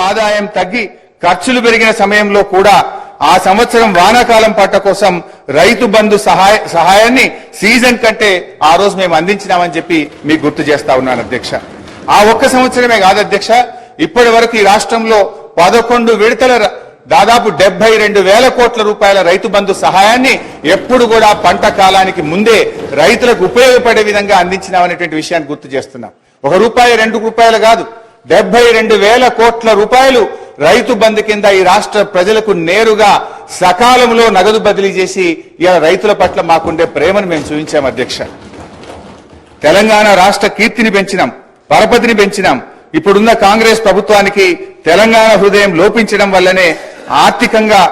ఆదాయం తగ్గి ఖర్చులు పెరిగిన సమయంలో కూడా ఆ సంవత్సరం వానాకాలం పంట కోసం రైతు బంధు సహాయాన్ని సీజన్ కంటే ఆ రోజు మేము అందించినామని చెప్పి మీకు గుర్తు చేస్తా ఉన్నాను అధ్యక్ష. ఆ ఒక్క సంవత్సరమే కాదు అధ్యక్ష, ఇప్పటి వరకు ఈ రాష్ట్రంలో 11 విడతల దాదాపు 72,000 కోట్ల రూపాయల రైతు బంధు సహాయాన్ని ఎప్పుడు కూడా పంట కాలానికి ముందే రైతులకు ఉపయోగపడే విధంగా అందించినామనేటువంటి విషయాన్ని గుర్తు చేస్తున్నాం. 1 రూపాయి 2 రూపాయలు కాదు, 72,000 కోట్ల రూపాయలు రైతు బంధు కింద ఈ రాష్ట్ర ప్రజలకు నేరుగా సకాలంలో నగదు బదిలీ చేసి ఇలా రైతుల పట్ల మాకుండే ప్రేమను మేము చూపించాం అధ్యక్ష. తెలంగాణ రాష్ట్ర కీర్తిని పెంచినాం, పరపతిని పెంచినాం. ఇప్పుడున్న కాంగ్రెస్ ప్రభుత్వానికి తెలంగాణ హృదయం లోపించడం వల్లనే ఆర్థికంగా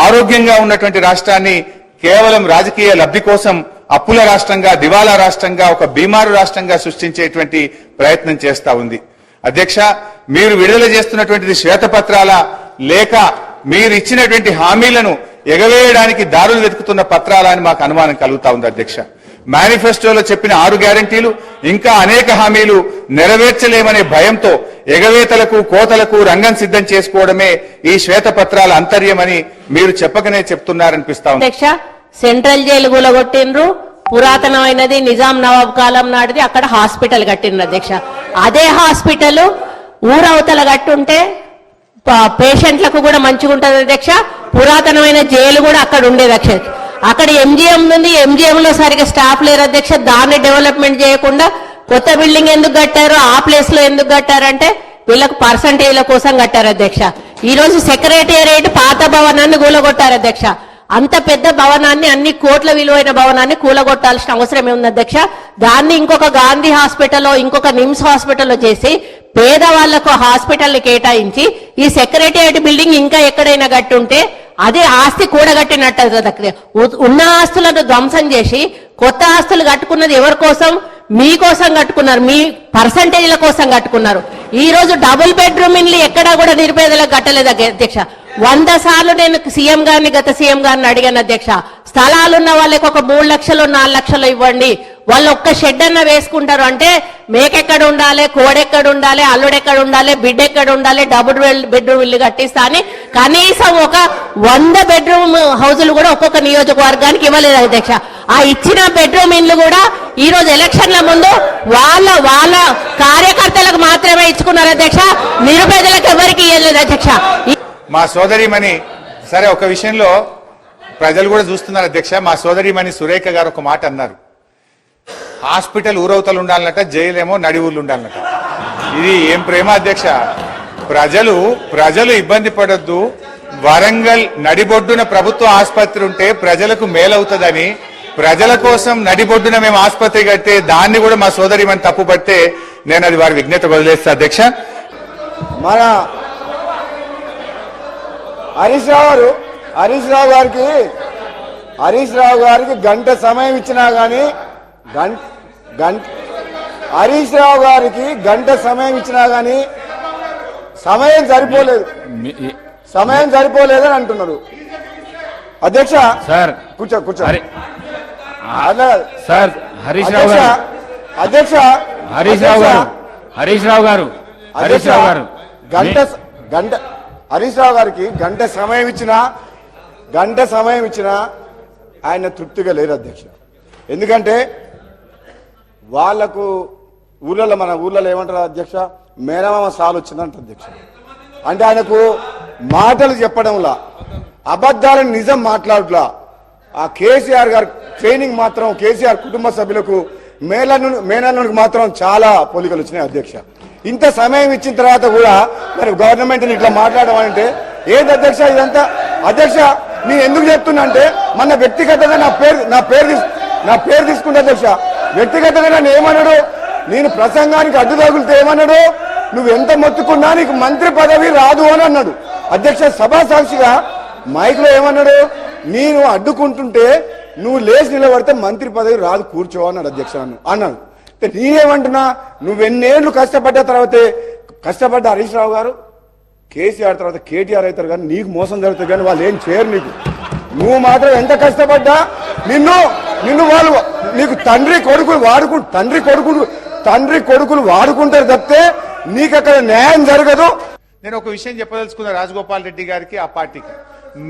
ఆరోగ్యంగా ఉన్నటువంటి రాష్ట్రాన్ని కేవలం రాజకీయ లబ్ధి కోసం అప్పుల రాష్ట్రంగా, దివాలా రాష్ట్రంగా, ఒక బీమారు రాష్ట్రంగా సృష్టించేటువంటి ప్రయత్నం చేస్తా ఉంది. అధ్యక్ష, మీరు విడుదల చేస్తున్నటువంటిది శ్వేతపత్రాల లేక మీరు ఇచ్చినటువంటి హామీలను ఎగవేయడానికి దారులు వెతుకుతున్న పత్రాల అని మాకు అనుమానం కలుగుతా ఉంది అధ్యక్ష. మేనిఫెస్టోలో చెప్పిన 6 గ్యారంటీలు ఇంకా అనేక హామీలు నెరవేర్చలేమనే భయంతో ఎగవేతలకు కోతలకు రంగం సిద్ధం చేసుకోవడమే ఈ శ్వేతపత్రాల అంతర్యమని మీరు చెప్పకనే చెప్తున్నారనిపిస్తా ఉంది అధ్యక్ష. సెంట్రల్ జైలు కూలగొట్టిండ్రు, పురాతనమైనది నిజాం నవాబ్ కాలం నాటిది, అక్కడ హాస్పిటల్ కట్టిండ్రు అధ్యక్ష. అదే హాస్పిటల్ ఊరవతల కట్టుంటే పేషెంట్లకు కూడా మంచిగా ఉంటుంది అధ్యక్ష. పురాతనమైన జైలు కూడా అక్కడ ఉండేది అధ్యక్ష. అక్కడ ఎంజిఎం ఉంది, ఎంజిఎం లో సరిగా స్టాఫ్ లేరు అధ్యక్ష. దాన్ని డెవలప్మెంట్ చేయకుండా కొత్త బిల్డింగ్ ఎందుకు కట్టారు, ఆ ప్లేస్ లో ఎందుకు కట్టారంటే వీళ్ళకు పర్సంటేజ్ల కోసం కట్టారు అధ్యక్ష. ఈ రోజు సెక్రటేరియట్ పాత భవనాన్ని కూలగొట్టారు అధ్యక్ష. అంత పెద్ద భవనాన్ని, అన్ని కోట్ల విలువైన భవనాన్ని కూలగొట్టాల్సిన అవసరం ఏముంది అధ్యక్ష? దాన్ని ఇంకొక గాంధీ హాస్పిటల్లో, ఇంకొక నిమ్స్ హాస్పిటల్లో చేసి పేదవాళ్లకు హాస్పిటల్ ని కేటాయించి ఈ సెక్రటేరియట్ బిల్డింగ్ ఇంకా ఎక్కడైనా కట్టుంటే అదే ఆస్తి కూడగట్టినట్టు. ఉన్న ఆస్తులను ధ్వంసం చేసి కొత్త ఆస్తులు కట్టుకున్నది ఎవరి కోసం? మీకోసం కట్టుకున్నారు, మీ పర్సంటేజ్ల కోసం కట్టుకున్నారు. ఈ రోజు డబుల్ బెడ్రూమ్ ఇల్లు ఎక్కడా కూడా నిరుపేదలకు కట్టలేదు అధ్యక్ష. 100 సార్లు నేను సీఎం గారిని, గత సీఎం గారిని అడిగాను అధ్యక్ష. స్థలాలున్న వాళ్ళకి ఒక 3 లక్షలు 4 లక్షలు ఇవ్వండి, వాళ్ళు ఒక్క షెడ్ అన్న వేసుకుంటారు అంటే మేకెక్కడ ఉండాలి, కోడెక్కడ ఉండాలి, అల్లుడెక్కడ ఉండాలి, బిడ్డ ఎక్కడ ఉండాలి, డబుల్ బెడ్రూమ్ ఇల్లు కట్టిస్తా అని కనీసం ఒక 100 బెడ్రూమ్ హౌజులు కూడా ఒక్కొక్క నియోజకవర్గానికి ఇవ్వలేదు అధ్యక్ష. ఆ ఇచ్చిన బెడ్రూమ్ ఇల్లు కూడా ఈ రోజు ఎలక్షన్ల ముందు వాళ్ళ కార్యకర్తలకు మాత్రమే ఇచ్చుకున్నారు అధ్యక్ష. నిరుపేదలకు ఎవరికి ఇవ్వలేదు అధ్యక్ష. మా సోదరిమణి, సరే ఒక విషయంలో ప్రజలు కూడా చూస్తున్నారు అధ్యక్ష, మా సోదరిమణి సురేఖ గారు ఒక మాట అన్నారు, హాస్పిటల్ ఊరవతలు ఉండాలన్నట, జైలేమో నడి ఊళ్ళు ఉండాలన్నట. ఇది ఏం ప్రేమ అధ్యక్ష? ప్రజలు ఇబ్బంది పడొద్దు, వరంగల్ నడిబొడ్డున ప్రభుత్వ ఆసుపత్రి ఉంటే ప్రజలకు మేలవుతుందని ప్రజల కోసం నడిబొడ్డున మేము ఆసుపత్రి కడితే దాన్ని కూడా మా సోదరిమణి తప్పుపడితే నేను అది వారి విజ్ఞత వదిలేస్తా అధ్యక్ష. మన హరీష్ రావు గారికి గంట సమయం ఇచ్చినా గానీ హరీష్ రావు గారికి గంట సమయం ఇచ్చినా గానీ సమయం సరిపోలేదని అంటున్నారు అధ్యక్ష. సార్ కూర్చో సార్. హరీష్ రావు గారు హరీష్ రావు గారికి గంట సమయం ఇచ్చినా ఆయన తృప్తిగా లేరు అధ్యక్ష. ఎందుకంటే వాళ్లకు మన ఊర్లలో ఏమంటారు అధ్యక్ష, మేనమామ సాలు వచ్చిందంట అధ్యక్ష. అంటే ఆయనకు మాటలు చెప్పడంలా, అబద్ధాలను నిజం మాట్లాడలా. ఆ కేసీఆర్ గారి ట్రైనింగ్ మాత్రం, కేసీఆర్ కుటుంబ సభ్యులకు మేనల్లునికి మాత్రం చాలా పోలికలు వచ్చినాయి అధ్యక్ష. ఇంత సమయం ఇచ్చిన తర్వాత కూడా మరి గవర్నమెంట్ ఇట్లా మాట్లాడడం అంటే ఏంటి అధ్యక్ష ఇదంతా? అధ్యక్ష నేను ఎందుకు చెప్తున్నా అంటే మన వ్యక్తిగతంగా నా పేరు తీసుకుంటా అధ్యక్ష. వ్యక్తిగతంగా నన్ను ఏమన్నాడు, నేను ప్రసంగానికి అడ్డు తగులితే ఏమన్నాడు, నువ్వు ఎంత మొత్తుకున్నా నీకు మంత్రి పదవి రాదు అని అన్నాడు అధ్యక్ష. సభా సాక్షిగా మైక్ లో ఏమన్నాడు, నేను అడ్డుకుంటుంటే నువ్వు లేచి నిలబడితే మంత్రి పదవి రాదు, కూర్చో అన్నాడు అధ్యక్ష అన్నాడు. నేనేమంటున్నా, నువ్వెన్నేళ్లు కష్టపడ్డ తర్వాతే కష్టపడ్డ హరీష్ రావు గారు కేసీఆర్ తర్వాత కేటీఆర్ అవుతారు, కానీ నీకు మోసం జరుగుతుంది, కానీ వాళ్ళు ఏం చేయరు నీకు. నువ్వు మాత్రం ఎంత కష్టపడ్డా నిన్ను వాళ్ళు నీకు తండ్రి కొడుకులు వాడుకుంటారు తప్పితే నీకు అక్కడ న్యాయం జరగదు. నేను ఒక విషయం చెప్పదలుచుకున్నా రాజగోపాల్ రెడ్డి గారికి, ఆ పార్టీకి.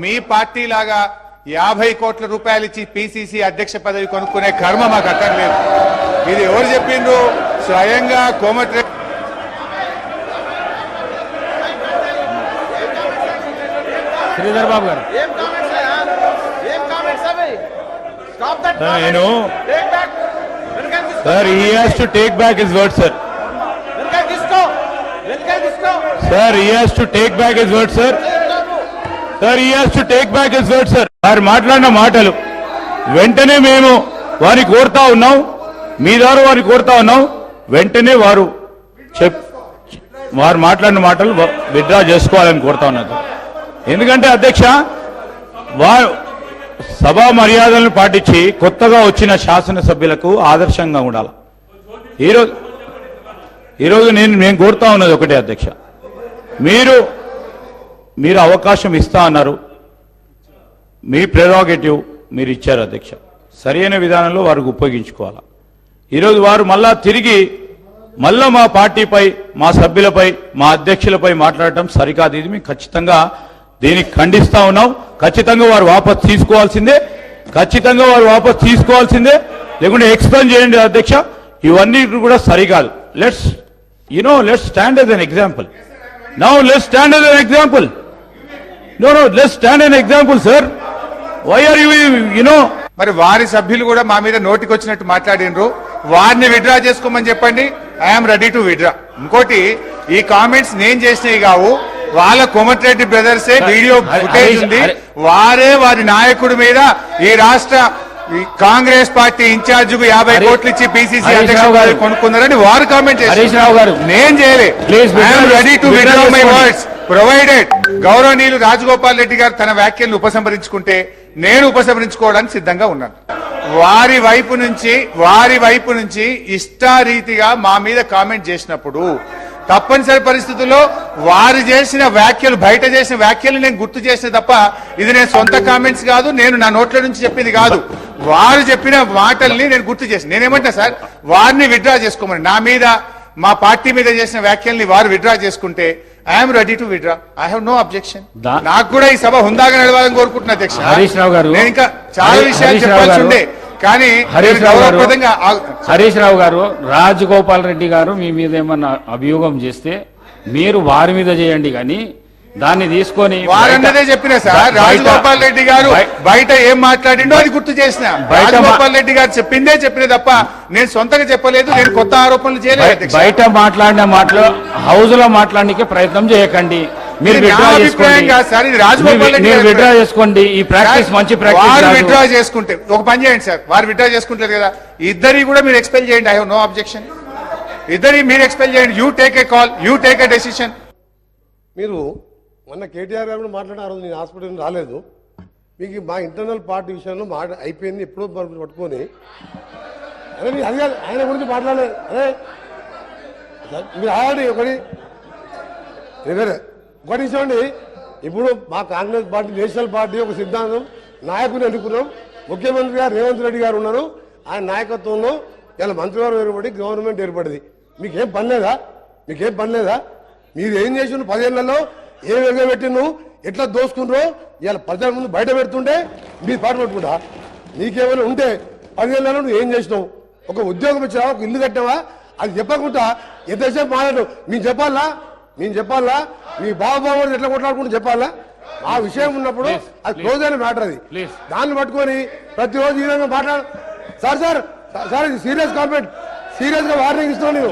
మీ పార్టీ లాగా 50 కోట్ల రూపాయలు ఇచ్చి పిసిసి అధ్యక్ష పదవి కొనుక్కునే కర్మ మాకు అక్కర్లేదు. ఇది ఎవరు చెప్పిండ్రు? స్వయంగా కోమటిరెడ్డి శ్రీధర్ బాబు గారు. నేను sir he has to take back his word, sir. Sir, he has to take back his word, sir. Sir, he has to take back his word, sir. వారు మాట్లాడిన మాటలు వెంటనే మేము వారిని కోరుతా ఉన్నాం, మీ ద్వారా వారిని కోరుతా ఉన్నాం, వెంటనే వారు మాట్లాడిన మాటలు విత్డ్రా చేసుకోవాలని కోరుతా ఉన్నారు. ఎందుకంటే అధ్యక్ష, వారు సభా మర్యాదలను పాటించి కొత్తగా వచ్చిన శాసనసభ్యులకు ఆదర్శంగా ఉండాలి. ఈరోజు నేను కోరుతా ఉన్నది ఒకటే అధ్యక్ష, మీరు అవకాశం ఇస్తా అన్నారు, మీ ప్రెరోగేటివ్ మీరు ఇచ్చారు అధ్యక్ష. సరైన విధానంలో వారికి ఉపయోగించుకోవాలి. ఈరోజు వారు మళ్ళా తిరిగి మా పార్టీపై, మా సభ్యులపై, మా అధ్యక్షులపై మాట్లాడటం సరికాదు. ఇది మేము ఖచ్చితంగా దీనికి ఖండిస్తా ఉన్నాం. ఖచ్చితంగా వారు వాపసు తీసుకోవాల్సిందే, లేకుంటే ఎక్స్ప్లెయిన్ చేయండి అధ్యక్ష. ఇవన్నీ కూడా సరికాదు. Let's stand as an example. Now let's stand as an example. Let's stand as an example, sir. Why are you మరి వారి సభ్యులు కూడా మా మీద నోటికొచ్చినట్టు మాట్లాడినరు. వారిని విత్డ్రా చేసుకోమని చెప్పండి. I'm ready to withdraw. ఇంకోటి, ఈ కామెంట్స్ నేను చేసినవి కావు, వాళ్ళ కోమటిరెడ్డి బ్రదర్సే వీడియో ఫుటేజ్ ఉంది. వారే వారి నాయకుడి మీద ఈ రాష్ట్ర కాంగ్రెస్ పార్టీ ఇన్ఛార్జ్ కు 50 కోట్లు ఇచ్చి పిసిసి అధ్యక్షుడు కొనుక్కున్నారని వారు కామెంట్ చేశారు. నేను చేయలే. I'm ready to withdraw my words provided గౌరవనీయులు రాజగోపాల్ రెడ్డి గారు తన వ్యాఖ్యలను ఉపసంహరించుకుంటే నేను ఉపసంహరించుకోవడానికి సిద్ధంగా ఉన్నాను. వారి వైపు నుంచి ఇష్టారీతిగా మా మీద కామెంట్ చేసినప్పుడు తప్పనిసరి పరిస్థితుల్లో వారు చేసిన వ్యాఖ్యలు, బయట చేసిన వ్యాఖ్యలు నేను గుర్తు చేసిన తప్ప ఇది నేను సొంత కామెంట్స్ కాదు, నేను నా నోట్ల నుంచి చెప్పింది కాదు. వారు చెప్పిన మాటల్ని నేను గుర్తు చేసిన. నేనేమంటా సార్, వారిని విత్డ్రా చేసుకోమని, నా మీద, మా పార్టీ మీద చేసిన వ్యాఖ్యల్ని వారు విత్డ్రా చేసుకుంటే I'm ready to withdraw. I have no objection. నాకు కూడా ఈ సభ హుందాగా నడవాలని కోరుకుంటున్నా అధ్యక్ష. హరీష్ రావు గారు, నేను ఇంకా చాలా విషయాలు చెప్పాల్సి ఉండే, కానీ హరీష్ రావు గారు, రాజగోపాల్ రెడ్డి గారు మీ మీద ఏమన్నా అభియోగం చేస్తే మీరు వారి మీద చేయండి, కానీ దాన్ని తీసుకొని వారన్నదే చెప్పిన సార్. రాజగోపాల్ రెడ్డి గారు బయట ఏం మాట్లాడిండో అది గుర్తు చేసిన. రాజగోపాల్ రెడ్డి గారు చెప్పిన తప్ప నేను సొంతంగా చెప్పలేదు, నేను కొత్త ఆరోపణలు చేయలేదు. బయట మాట్లాడిన మాటలు హౌస్ లో మాట్లాడడానికి ప్రయత్నం చేయకండి. మీరు విత్డ్రా చేసుకోండి. ఈ ప్రాక్టీస్ మంచి ప్రాక్టీస్. వారు విత్డ్రా చేసుకుంటే ఒక పని చేయండి సార్, వారు విత్డ్రా చేసుకుంటారు కదా, ఇద్దరి కూడా మీరు ఎక్స్పెల్ చేయండి. I have no objection. ఇద్దరి మీరు ఎక్స్పెల్ చేయండి. You take a call, you take a decision. మీరు మొన్న కేటీఆర్ గారు కూడా మాట్లాడిన, ఆ రోజు నేను హాస్పిటల్ రాలేదు, మీకు మా ఇంటర్నల్ పార్టీ విషయంలో అయిపోయింది ఎప్పుడో పట్టుకొని, అదే అది కాదు, ఆయన గురించి మాట్లాడలేదు. అదే మీరు ఆల్రెడీ ఒకటి చూడండి, ఇప్పుడు మా కాంగ్రెస్ పార్టీ, నేషనల్ పార్టీ ఒక సిద్ధాంతం, నాయకుని ఎన్నుకున్నాం. ముఖ్యమంత్రి గారు రేవంత్ రెడ్డి గారు ఉన్నారు, ఆయన నాయకత్వంలో ఇలా మంత్రివర్గం ఏర్పడి గవర్నమెంట్ ఏర్పడింది. మీకేం పని లేదా? మీరు ఏం చేసిన 10 ఏళ్లలో ఏ విధంగా పెట్టిను, ఎట్లా దోసుకున్నారో ఇవాళ ప్రజల ముందు బయట పెడుతుంటే మీరు పాటు పెట్టుకుంటా. నీకేమైనా ఉంటే 10 ఏళ్లలో నువ్వు ఏం చేసినావు? ఒక ఉద్యోగం ఇచ్చావా, ఒక ఇల్లు కట్టావా? అది చెప్పకుండా ఎంతసేపు మాట్లాడు. మేము చెప్పాలా మీ బాబు ఎట్లా కొట్లాడుకుంటూ చెప్పాలా? ఆ విషయం ఉన్నప్పుడు అది క్లోజ్ అయిన మ్యాటర్. అది దాన్ని పట్టుకొని ప్రతిరోజు ఈ విధంగా మాట్లాడు. సార్ ఇది సీరియస్ కామెంట్, సీరియస్ గా వార్నింగ్ ఇస్తున్నాను.